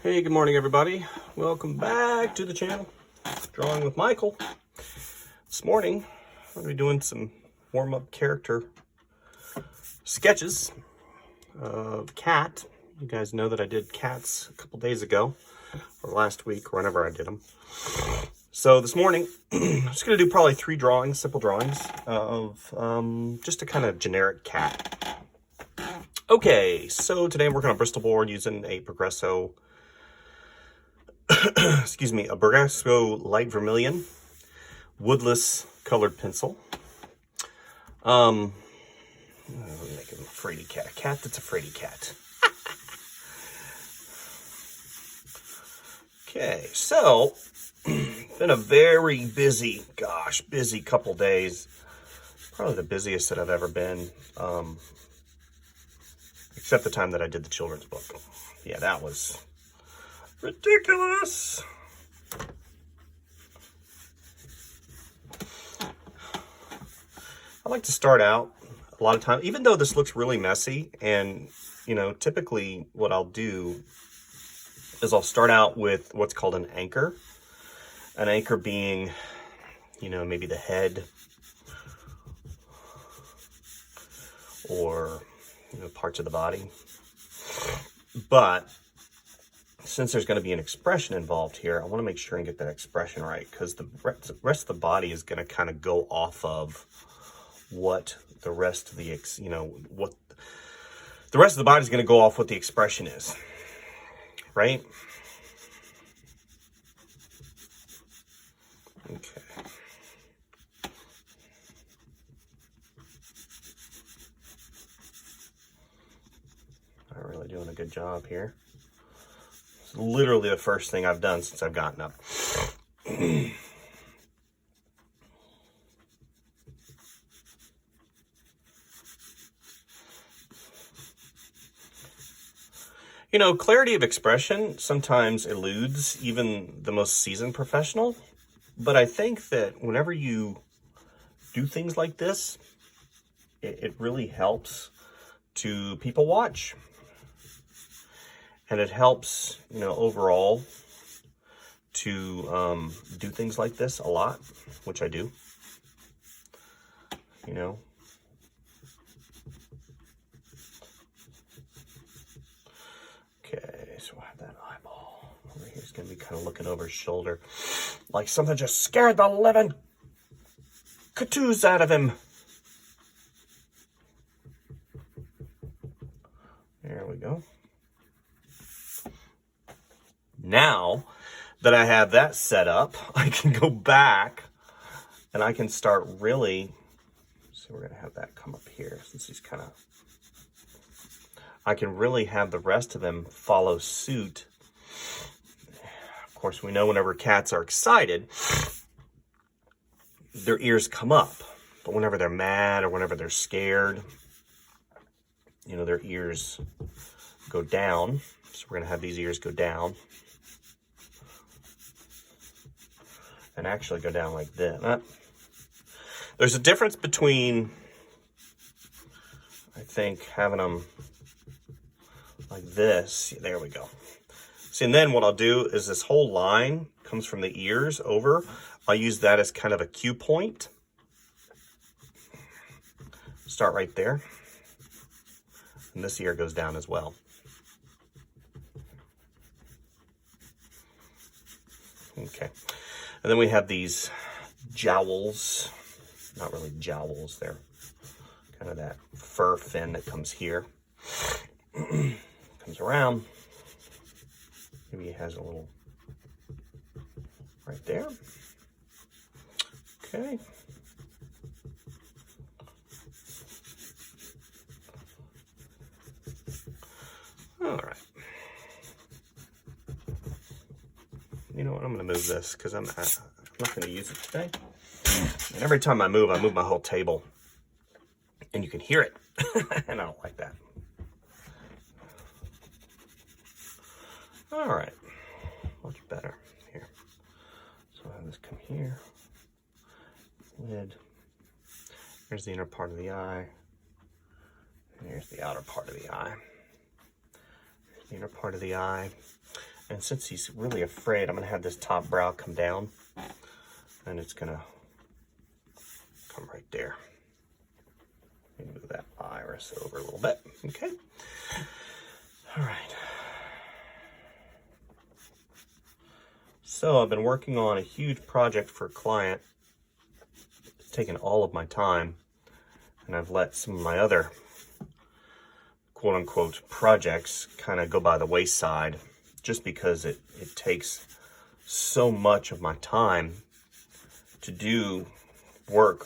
Hey, good morning everybody. Welcome back to the channel, Drawing with Michael. This morning, I'm going to be doing some warm-up character sketches of Cat. You guys know that I did cats a couple days ago, or last week, or whenever I did them. So this morning, I'm just going to do probably 3 drawings, simple drawings, of just a kind of generic cat. Okay, so today I'm working on Bristol board using a Progresso excuse me, a Progresso light vermilion woodless colored pencil. Make him a fraidy cat. A cat that's a fraidy cat. Okay, so been a very busy, busy couple days. Probably the busiest that I've ever been. Except the time that I did the children's book. Yeah, that was ridiculous. I like to start out a lot of times, even though this looks really messy, and you know, typically what I'll do is I'll start out with what's called an anchor. An anchor being, you know, maybe the head or, you know, parts of the body. But since there's going to be an expression involved here, I want to make sure and get that expression right, because the rest of the body is going to kind of go off of what the rest of the, what the rest of the body is going to go off what the expression is, right? Okay. Not really doing a good job here. It's literally the first thing I've done since I've gotten up. You know, clarity of expression sometimes eludes even the most seasoned professional, but I think that whenever you do things like this, it really helps to people watch. And it helps, you know, overall to do things like this a lot, which I do, you know. Okay, so I have that eyeball over here. He's going to be kind of looking over his shoulder like something just scared the living catoos out of him. There we go. Now that I have that set up, I can go back and I can start really, so we're going to have that come up here since he's kind of, I can really have the rest of them follow suit. Of course, we know whenever cats are excited, their ears come up. But whenever they're mad or whenever they're scared, you know, their ears go down. So we're going to have these ears go down. And actually go down like this. There's a difference between, I think, having them like this. There we go. See, and then what I'll do is this whole line comes from the ears over. I'll use that as kind of a cue point. Start right there. And this ear goes down as well. Okay. And then we have these jowls. Not really jowls, they're kind of that fur fin that comes here. Comes around. Maybe he has a little right there. Okay. All right. You know what? I'm going to move this because I'm not going to use it today. And every time I move my whole table. And you can hear it. And I don't like that. All right. Much better here. So I have this come here. Lid. Here's the inner part of the eye. And here's the outer part of the eye. Here's the inner part of the eye. And since he's really afraid, I'm gonna have this top brow come down, and it's gonna come right there. Move that iris over a little bit, okay? All right. So I've been working on a huge project for a client. It's taken all of my time, and I've let some of my other quote-unquote projects kind of go by the wayside just because it takes so much of my time to do work.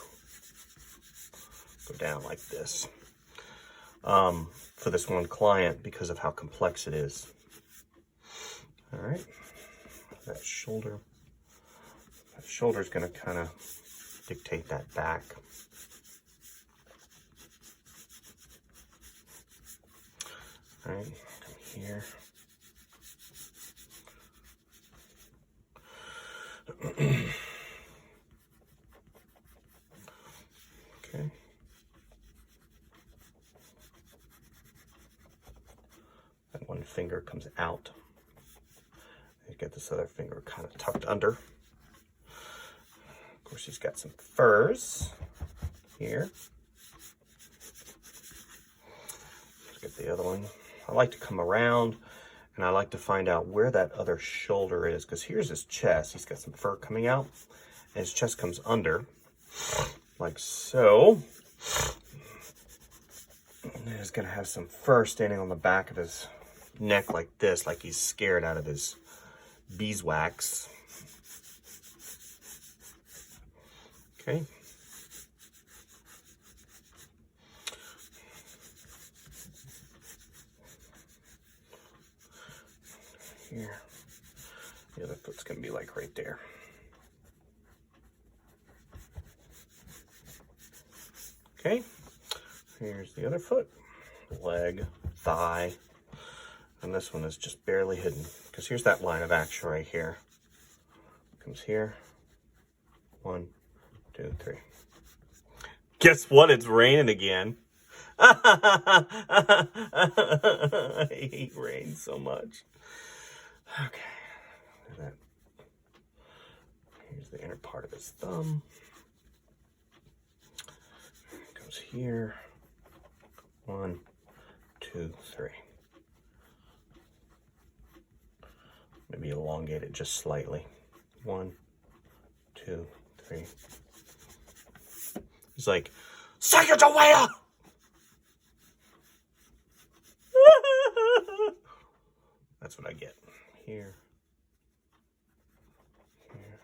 Go down like this for this one client because of how complex it is. All right, that shoulder's going to kind of dictate that back. All right, come here. Okay. That one finger comes out. You get this other finger kind of tucked under. Of course, he's got some furs here. Let's get the other one. I like to come around and I like to find out where that other shoulder is, because here's his chest. He's got some fur coming out and his chest comes under like so. And he's gonna have some fur standing on the back of his neck like this, like he's scared out of his beeswax. Okay. Here. The other foot's gonna be like right there. Okay. Here's the other foot, leg, thigh, and this one is just barely hidden because here's that line of action right here. Comes here. 1, 2, 3. Guess what? It's raining again. I hate rain so much. Okay. Look at that. Here's the inner part of his thumb. It goes here. 1, 2, 3. Maybe elongate it just slightly. 1, 2, 3. He's like, Sacagawea! That's what I get. Here. Here.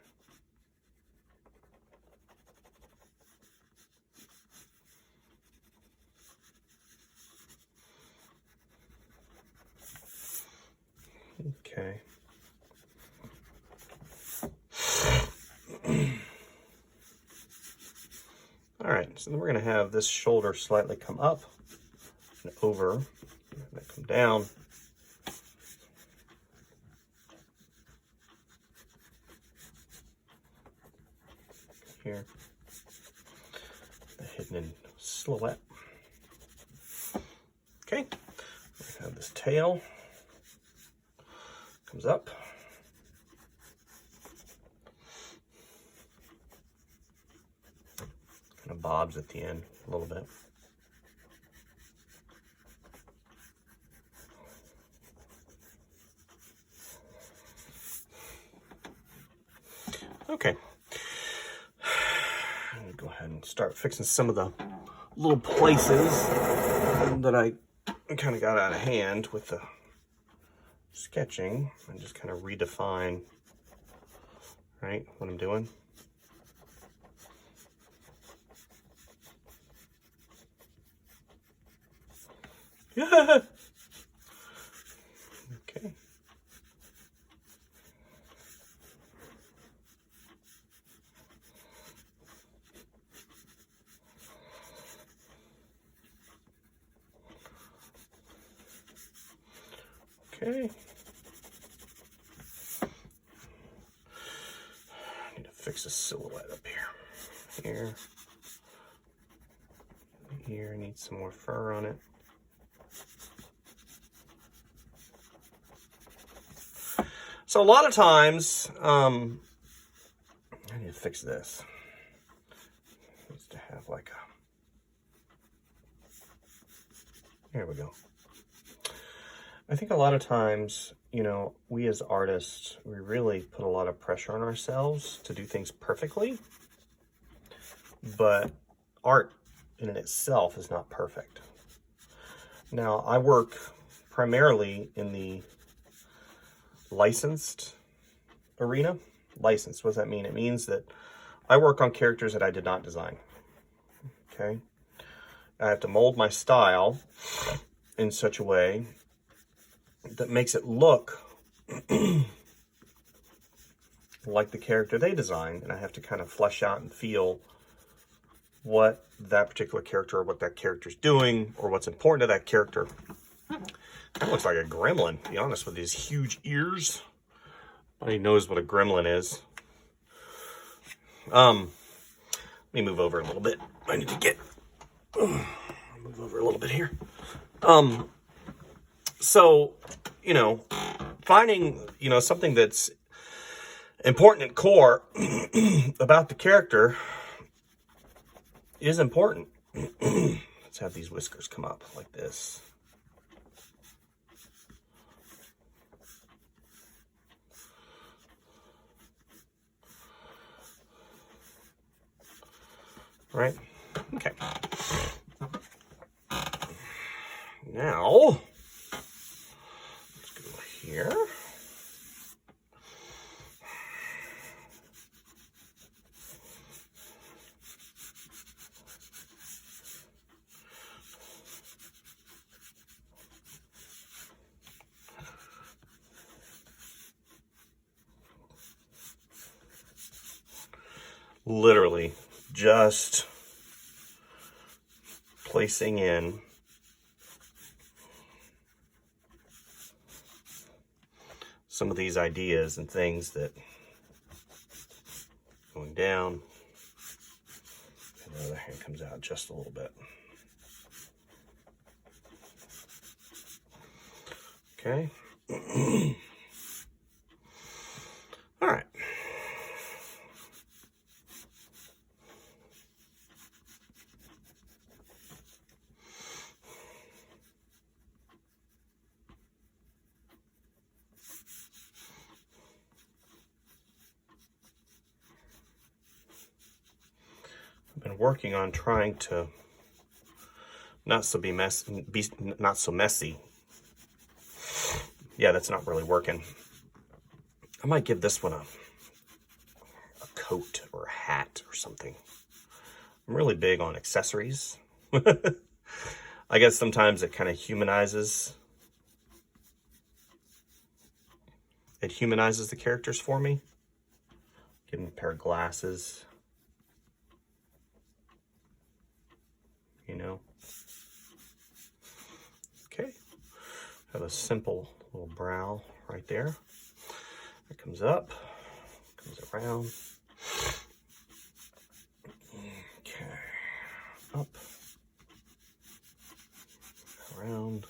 Okay. All right, so then we're going to have this shoulder slightly come up and over, and then come down. Here, hidden in silhouette. Okay, we have this tail comes up. Kind of bobs at the end a little bit. Okay. I'm gonna go ahead and start fixing some of the little places that I kind of got out of hand with the sketching, and just kind of redefine, right, what I'm doing. Okay. Okay. I need to fix the silhouette up here. Here. Here, I need some more fur on it. So a lot of times, I need to fix this. It needs to have like a, there we go. I think a lot of times, you know, we as artists, we really put a lot of pressure on ourselves to do things perfectly, but art in itself is not perfect. Now, I work primarily in the licensed arena. Licensed, what does that mean? It means that I work on characters that I did not design, okay? I have to mold my style in such a way that makes it look like the character they designed, and I have to kind of flesh out and feel what that particular character or what that character's doing or what's important to that character. That looks like a gremlin, to be honest, with these huge ears. Nobody knows what a gremlin is. Let me move over a little bit. I need to get move over a little bit here. So, you know, finding, you know, something that's important and core about the character is important. Let's have these whiskers come up like this. Right? Okay. Now, let's go here. Literally just placing in some of these ideas and things that going down, and the other hand comes out just a little bit. Okay. All right. I've been working on trying to not so messy. Yeah, that's not really working. I might give this one a coat or a hat or something. I'm really big on accessories. I guess sometimes it kind of humanizes. It humanizes the characters for me. Give them a pair of glasses. You know. Okay. Have a simple little brow right there. It comes up, comes around. Okay. Up. Around.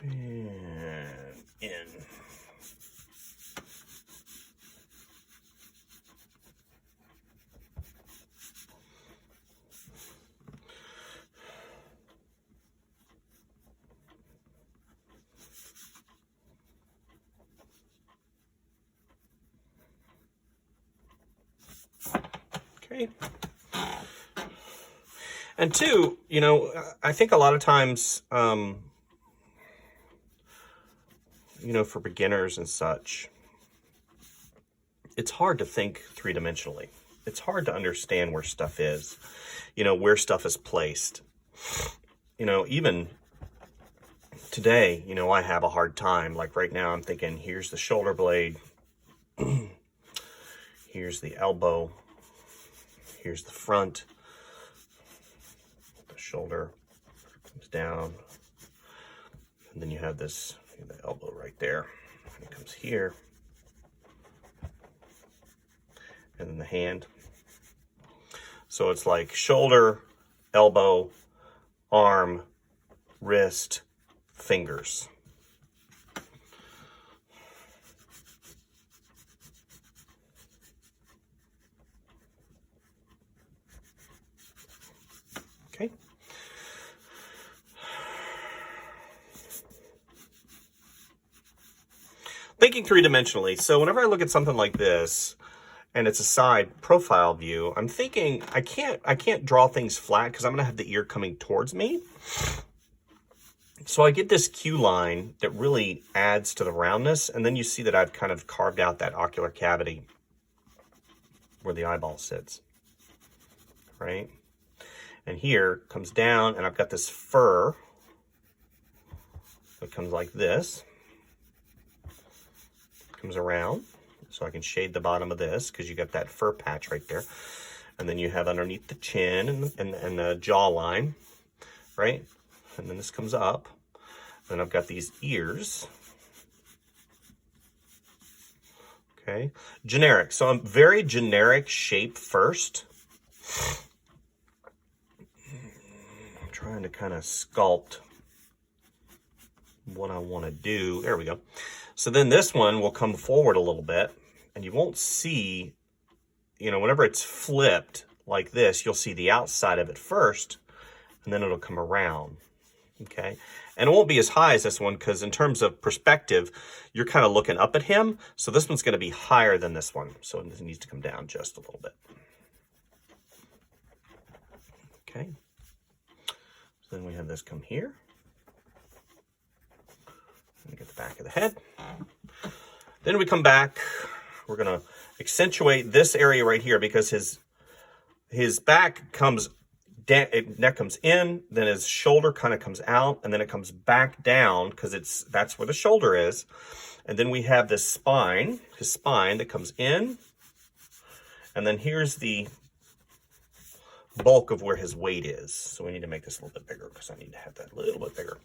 And in. Okay. And two, you know, I think a lot of times, you know, for beginners and such, it's hard to think three-dimensionally. It's hard to understand where stuff is, you know, where stuff is placed. You know, even today, you know, I have a hard time. Like right now, I'm thinking, here's the shoulder blade. Here's the elbow. Here's the front. The shoulder comes down. And then you have this, the elbow right there. And it comes here. And then the hand. So it's like shoulder, elbow, arm, wrist, fingers. thinking three-dimensionally. So whenever I look at something like this, and it's a side profile view, I'm thinking I can't draw things flat because I'm going to have the ear coming towards me. So I get this Q line that really adds to the roundness, and then you see that I've kind of carved out that ocular cavity where the eyeball sits, right? And here comes down, and I've got this fur that comes like this, comes around, so I can shade the bottom of this because you got that fur patch right there. And then you have underneath the chin and the jawline, right? And then this comes up. Then I've got these ears. Okay, generic. So I'm very generic shape first. I'm trying to kind of sculpt what I want to do. There we go. So then this one will come forward a little bit, and you won't see, you know, whenever it's flipped like this, you'll see the outside of it first, and then it'll come around. Okay, and it won't be as high as this one because in terms of perspective, you're kind of looking up at him. So this one's going to be higher than this one. So it needs to come down just a little bit. Okay, so then we have this come here. And get the back of the head. Then we come back. We're going to accentuate this area right here because his back comes neck comes in, then his shoulder kind of comes out, and then it comes back down because that's where the shoulder is. And then we have this spine, his spine that comes in, and then here's the bulk of where his weight is. So we need to make this a little bit bigger because I need to have that a little bit bigger.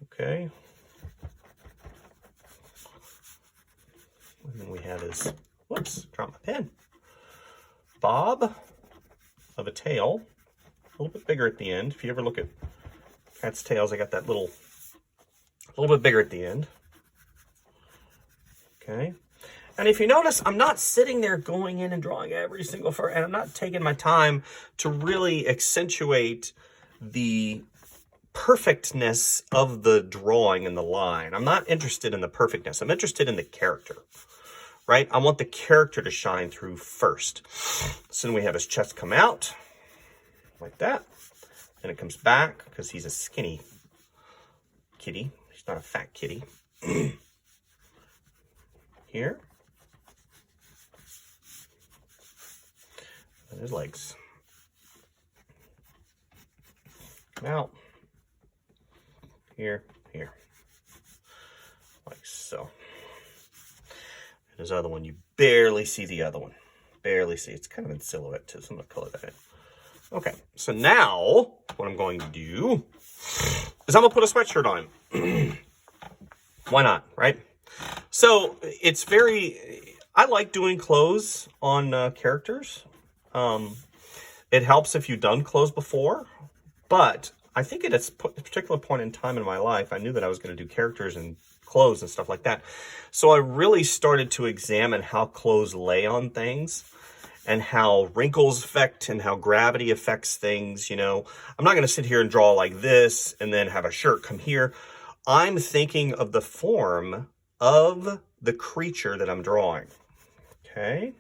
Okay. And then we have his, whoops, dropped my pen, bob of a tail. A little bit bigger at the end. If you ever look at cat's tails, I got that a little bit bigger at the end. Okay. And if you notice, I'm not sitting there going in and drawing every single fur, and I'm not taking my time to really accentuate the perfectness of the drawing and the line. I'm not interested in the perfectness. I'm interested in the character, right? I want the character to shine through first. So then we have his chest come out like that, and it comes back because he's a skinny kitty. He's not a fat kitty. Here, and his legs come out. Here, like so. And his other one, you barely see the other one. Barely see. It's kind of in silhouette too, so I'm gonna color that in. Okay, so now what I'm going to do is I'm gonna put a sweatshirt on him. Why not, right? So it's I like doing clothes on characters. It helps if you've done clothes before, but I think at a particular point in time in my life, I knew that I was going to do characters and clothes and stuff like that. So I really started to examine how clothes lay on things, and how wrinkles affect and how gravity affects things. You know, I'm not going to sit here and draw like this and then have a shirt come here. I'm thinking of the form of the creature that I'm drawing. Okay.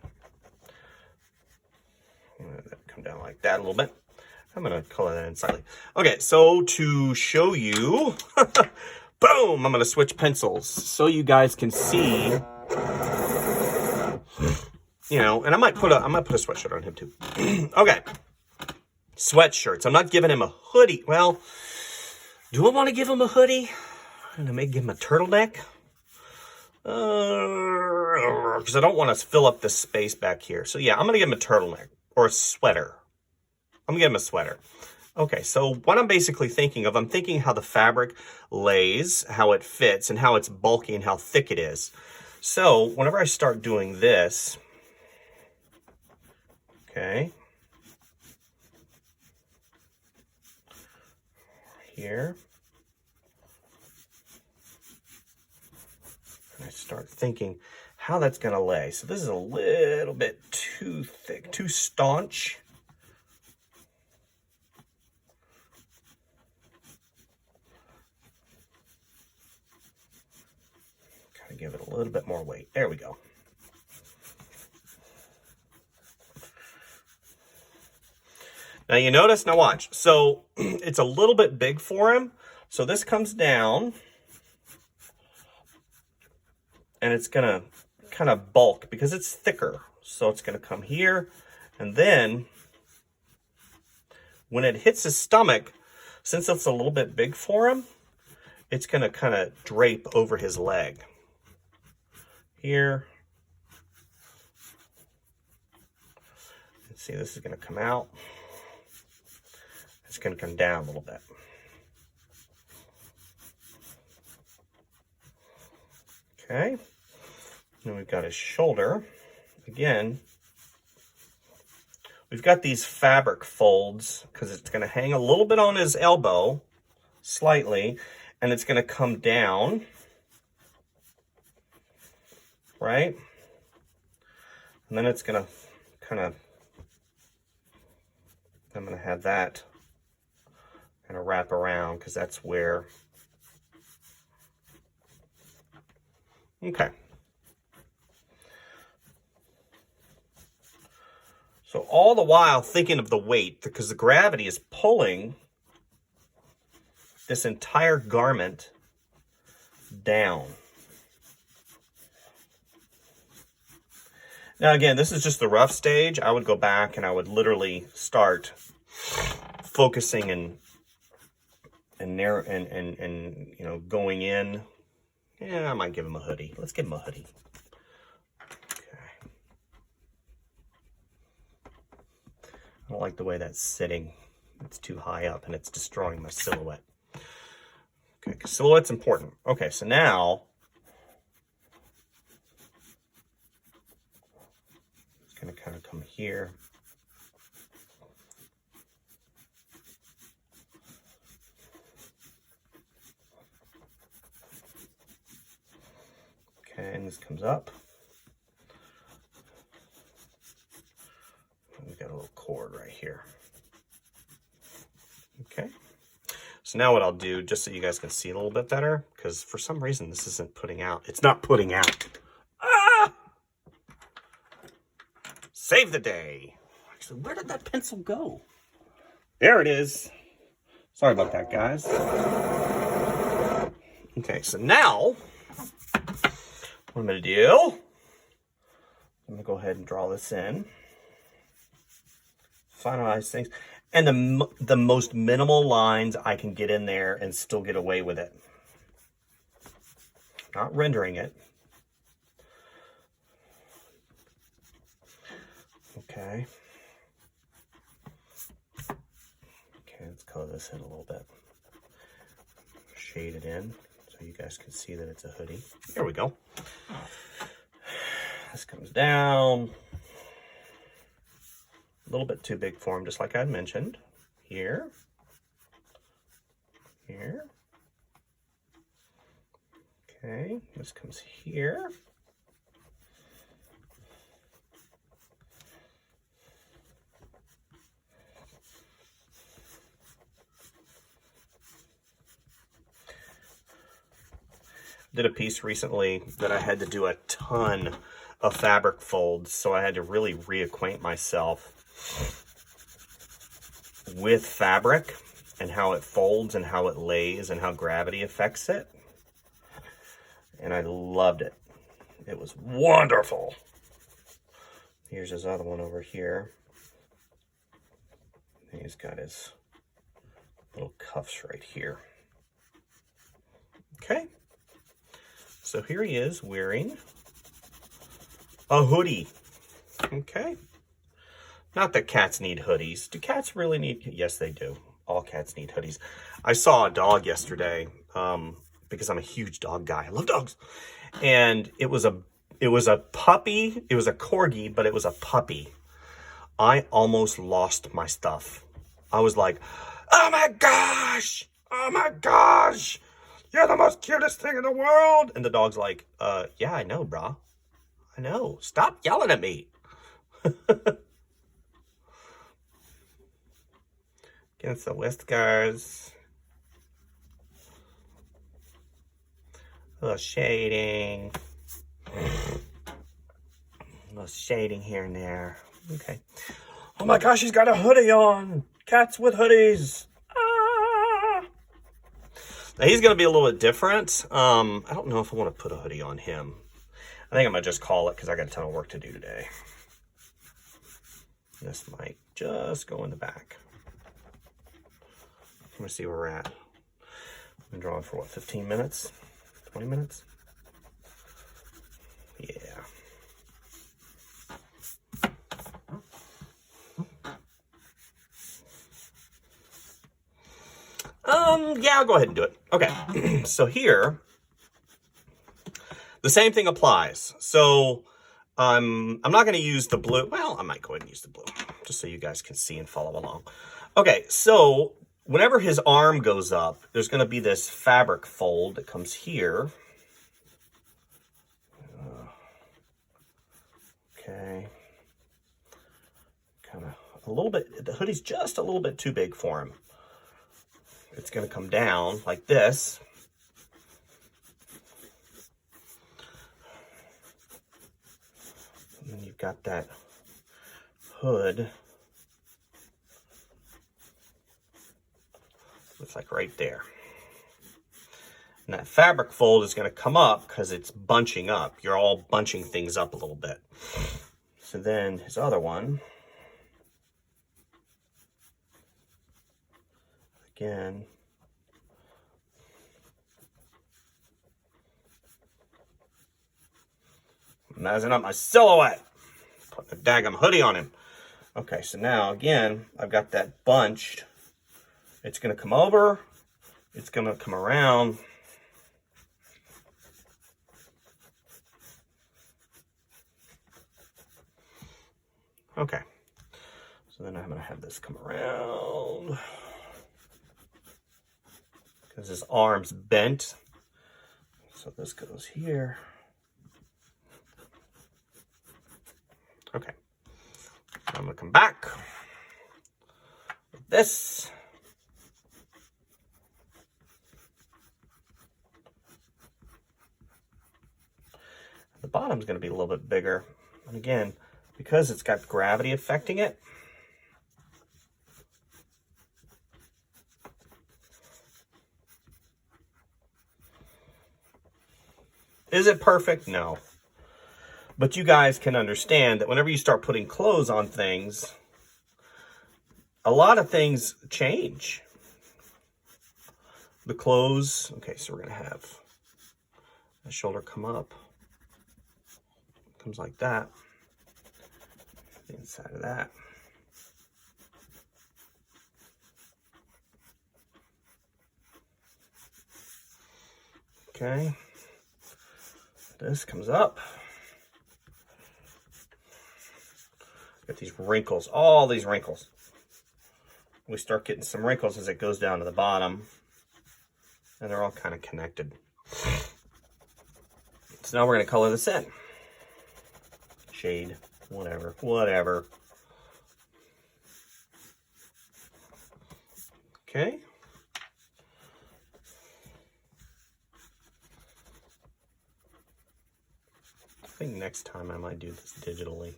Come down like that a little bit. I'm going to color that in slightly. Okay, so to show you, boom, I'm going to switch pencils so you guys can see. You know, and I might put a sweatshirt on him too. Okay. Sweatshirts. I'm not giving him a hoodie. Well, do I want to give him a hoodie? I'm gonna give him a turtleneck. Because I don't want to fill up this space back here. So yeah, I'm gonna give him a turtleneck or a sweater. I'm gonna give him a sweater. Okay, so what I'm basically thinking of, I'm thinking how the fabric lays, how it fits, and how it's bulky and how thick it is. So whenever I start doing this, okay, here, and I start thinking how that's going to lay. So this is a little bit too thick, too staunch. Kind of give it a little bit more weight. There we go. Now you notice, now watch. So it's a little bit big for him. So this comes down and it's gonna kind of bulk because it's thicker. So it's gonna come here, and then when it hits his stomach, since it's a little bit big for him, it's gonna kind of drape over his leg. Here. Let's see, this is gonna come out. It's gonna come down a little bit. Okay. Then we've got his shoulder. Again, we've got these fabric folds because it's going to hang a little bit on his elbow, slightly, and it's going to come down, right? And then it's going to kind of, I'm going to have that kind of wrap around because that's where, okay. So all the while thinking of the weight, because the gravity is pulling this entire garment down. Now again, this is just the rough stage. I would go back and I would literally start focusing and narrow and you know, going in. Yeah, I might give him a hoodie. Let's give him a hoodie. I don't like the way that's sitting. It's too high up and it's destroying my silhouette. Okay, silhouette's important. Okay, so now it's gonna kind of come here. Okay, and this comes up. We've got a little cord right here. Okay. So now what I'll do, just so you guys can see a little bit better, because for some reason this isn't putting out. It's not putting out. Ah! Save the day. Actually, where did that pencil go? There it is. Sorry about that, guys. Okay, so now what I'm going to do, I'm going to go ahead and draw this in. Finalize things, and the most minimal lines I can get in there and still get away with it. Not rendering it. Okay. Okay, let's color this in a little bit. Shade it in so you guys can see that it's a hoodie. There we go. This comes down. A little bit too big for him, just like I mentioned. Here. Here. Okay, this comes here. Did a piece recently that I had to do a ton of fabric folds, so I had to really reacquaint myself with fabric and how it folds and how it lays and how gravity affects it. And I loved it. It was wonderful. Here's his other one over here. And he's got his little cuffs right here. Okay. So here he is wearing a hoodie. Okay. Not that cats need hoodies. Do cats really need? Yes, they do. All cats need hoodies. I saw a dog yesterday because I'm a huge dog guy. I love dogs. And it was a puppy. It was a corgi, but it was a puppy. I almost lost my stuff. I was like, oh my gosh! Oh my gosh! You're the most cutest thing in the world! And the dog's like, yeah, I know, brah. I know. Stop yelling at me. Against the whiskers. A little shading. little shading here and there. Okay. Oh my gosh, he's got a hoodie on. Cats with hoodies. Ah! Now he's going to be a little bit different. I don't know if I want to put a hoodie on him. I think I'm going to just call it because I got a ton of work to do today. This might just go in the back. I'm going to see where we're at. I've been drawing for what, 15 minutes? 20 minutes? Yeah. Yeah, I'll go ahead and do it. Okay, so here, the same thing applies. So I'm not going to use the blue. Well, I might go ahead and use the blue, just so you guys can see and follow along. Okay, so whenever his arm goes up, there's going to be this fabric fold that comes here. Okay. Kind of a little bit, the hoodie's just a little bit too big for him. It's going to come down like this. And then you've got that hood. It's like right there. And that fabric fold is going to come up because it's bunching up. You're all bunching things up a little bit. So then his other one. Again. Messing up my silhouette. Putting a daggum hoodie on him. Okay, so now again, I've got that bunched. It's going to come over. It's going to come around. Okay. So then I'm going to have this come around. Because his arm's bent. So this goes here. Okay. So I'm going to come back with this. The bottom's going to be a little bit bigger. And again, because it's got gravity affecting it, is it perfect? No. But you guys can understand that whenever you start putting clothes on things, a lot of things change. The clothes, okay, so we're going to have the shoulder come up. Comes like that. The inside of that. Okay. This comes up. Got these wrinkles, all these wrinkles. We start getting some wrinkles as it goes down to the bottom. And they're all kind of connected. So now we're going to color this in. Shade, whatever. Okay. I think next time I might do this digitally.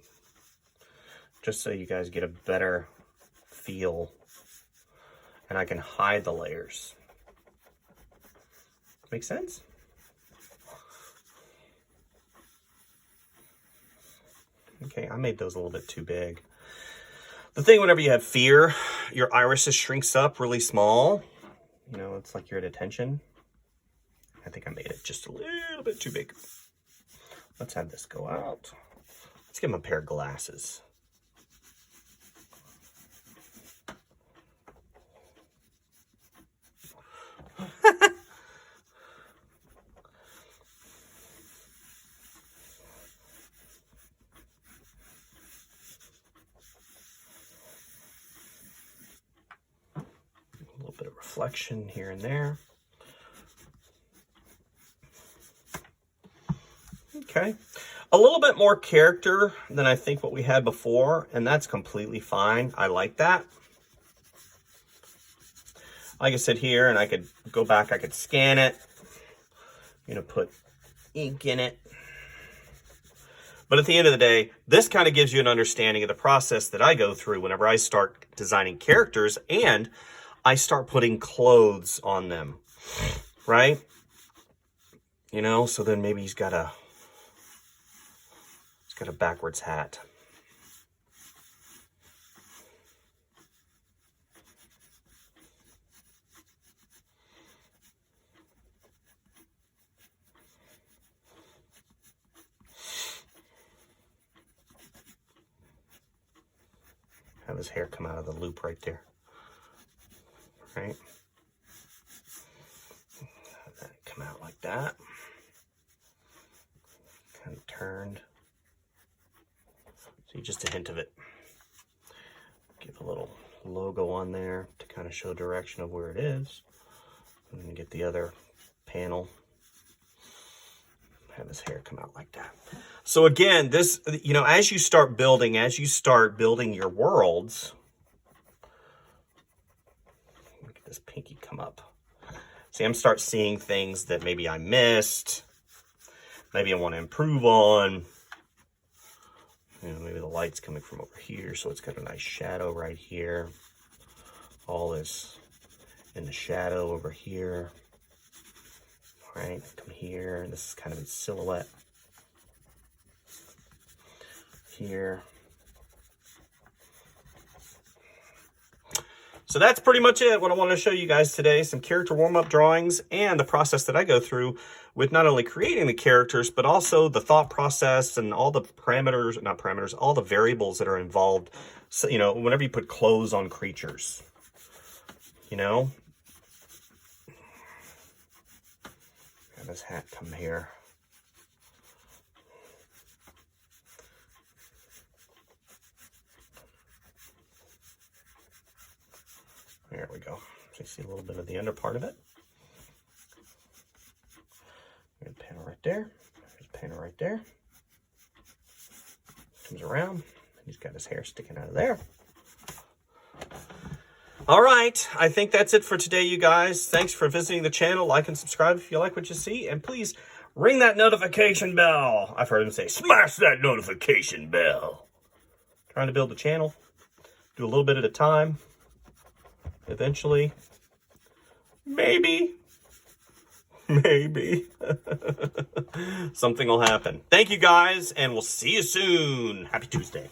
Just so you guys get a better feel. And I can hide the layers. Make sense? Okay, I made those a little bit too big. The thing, whenever you have fear, your irises shrinks up really small. You know, it's like you're at attention. I think I made it just a little bit too big. Let's have this go out. Let's give him a pair of glasses. Bit of reflection here and there. Okay. A little bit more character than I think what we had before, and that's completely fine. I like that. Like I said here, and I could go back, I could scan it, you know, put ink in it. But at the end of the day, this kind of gives you an understanding of the process that I go through whenever I start designing characters and I start putting clothes on them, right? You know, so then maybe he's got a backwards hat. Have his hair come out of the loop right there. Right? Have that come out like that. Kind of turned. See, just a hint of it. Give a little logo on there to kind of show direction of where it is. And then get the other panel. Have his hair come out like that. So again, this, you know, as you start building your worlds, look at this pinky come up. See, I'm start seeing things that maybe I missed, maybe I want to improve on. You know, maybe the light's coming from over here, so it's got a nice shadow right here. All this in the shadow over here. Right, come here, and this is kind of a silhouette here. So that's pretty much it, what I wanted to show you guys today. Some character warm-up drawings and the process that I go through with not only creating the characters, but also the thought process and all the parameters, not parameters, all the variables that are involved. So, you know, whenever you put clothes on creatures, you know. Have his hat come here. There we go. So you see a little bit of the under part of it. There's a panel right there. There's a panel right there. Comes around. He's got his hair sticking out of there. All right, I think that's it for today, you guys. Thanks for visiting the channel. Like and subscribe if you like what you see. And please ring that notification bell. I've heard him say, smash that notification bell. Trying to build the channel. Do a little bit at a time. Eventually, maybe, something will happen. Thank you, guys, and we'll see you soon. Happy Tuesday.